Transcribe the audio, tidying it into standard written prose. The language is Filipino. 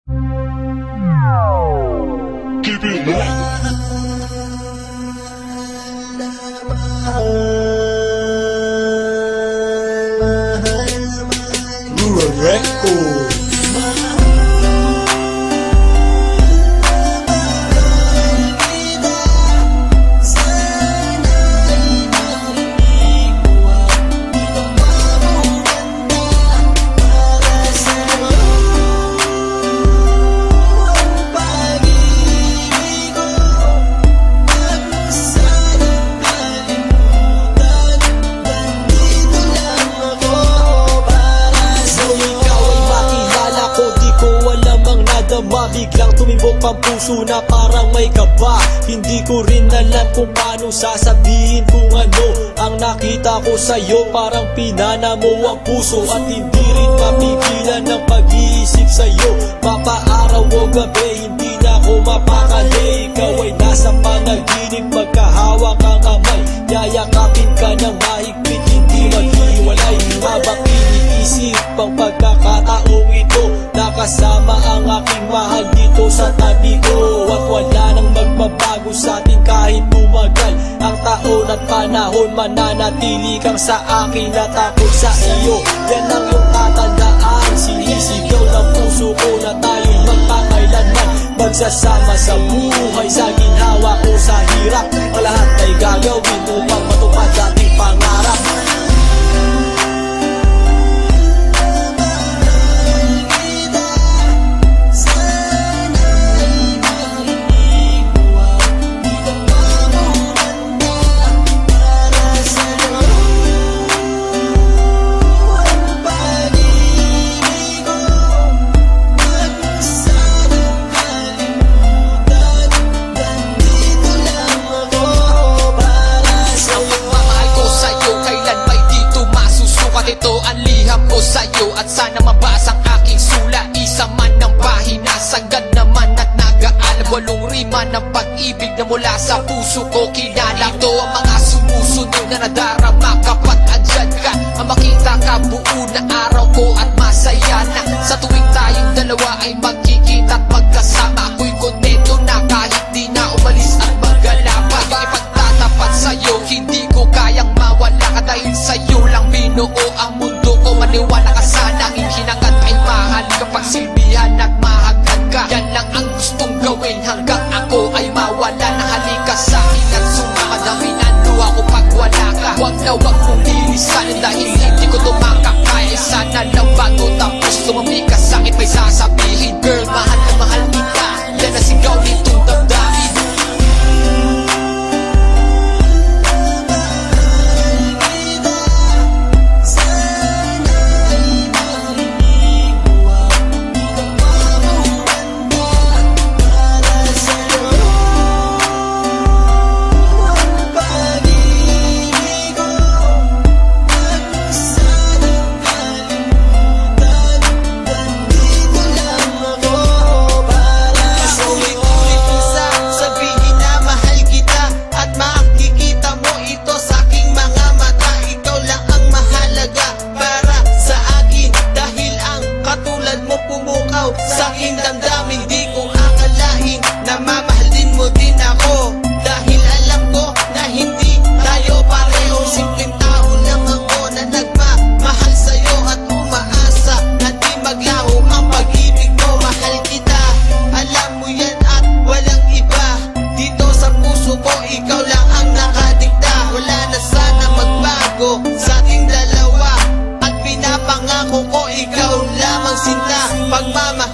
Keep it light. Rural Record. Biglang tumibok ang puso na parang may kaba. Hindi ko rin alam kung paano sasabihin kung ano ang nakita ko sa'yo. Parang pinana mo ang puso at hindi rin mapigilan ng pag-iisip sa'yo. Mapaaraw o gabi, hindi na ako mapakali. Ikaw ay nasa panaginip, magkahawak ang kamay. Yayakapin ka ng mahigpit, hindi maghiwalay. Habang iniisip ang pagkakataong ito, nakasama ang aking mahal dito sa tabi ko. At wala nang magbabago sa atin kahit tumagal ang taon at panahon. Mananatili kang sa akin at ako sa iyo. Yan ang iyong tatandaan. Sinisigaw ng puso ko na tayo'y magpakailanman. Magsasama sa buhay, sa ginhawa o sa hirap. Ang lahat ay gagawin upang matupad ating pangarap. At sana mabasa ang aking sulat. Isa man ng pahina, sagad naman at nag-aalab. 8 rima ng pag-ibig na mula sa puso ko kilala. Ito ang mga sumusunod na nadarama. Kapat andyan ka, ang makita ka buo na araw ko at masaya na. Sa tuwing tayong dalawa ay magkikita at magkasama. Ako'y kontento na kahit di na umalis at magala pa. Yung ipagtatapat sa'yo, hindi ko kayang mawala ka. Dahil sa'yo lang binuo ang mundo ko. Maniwala ka sana, ang hinagat ay mahal kapag silbihan at mahagad ka. Yan lang ang gustong gawin hanggang ako ay mawala na. Halika sa'kin at sumama, daminando ako pag wala ka. Huwag na huwag mong lilisanin dahil hindi ko tumakakaya. Sana lang bago tapos tumami ka sa'kin may sasabihin. Girl, mahal na mahal kita, yan ang sigaw nitong damdamin. Sa aking damdamin, di ko akalain na mamahalin mo din ako. Dahil alam ko na hindi tayo pareho. Simpleng tao lang ako na nagmamahal sa'yo at umaasa na di maglaho ang pag-ibig mo. Mahal kita, alam mo yan at walang iba. Dito sa puso ko, ikaw lang ang nakadikta. Wala na sana magbago sa ating dalawa. At pinapangako ko, ikaw lamang sinta. Pagmamahal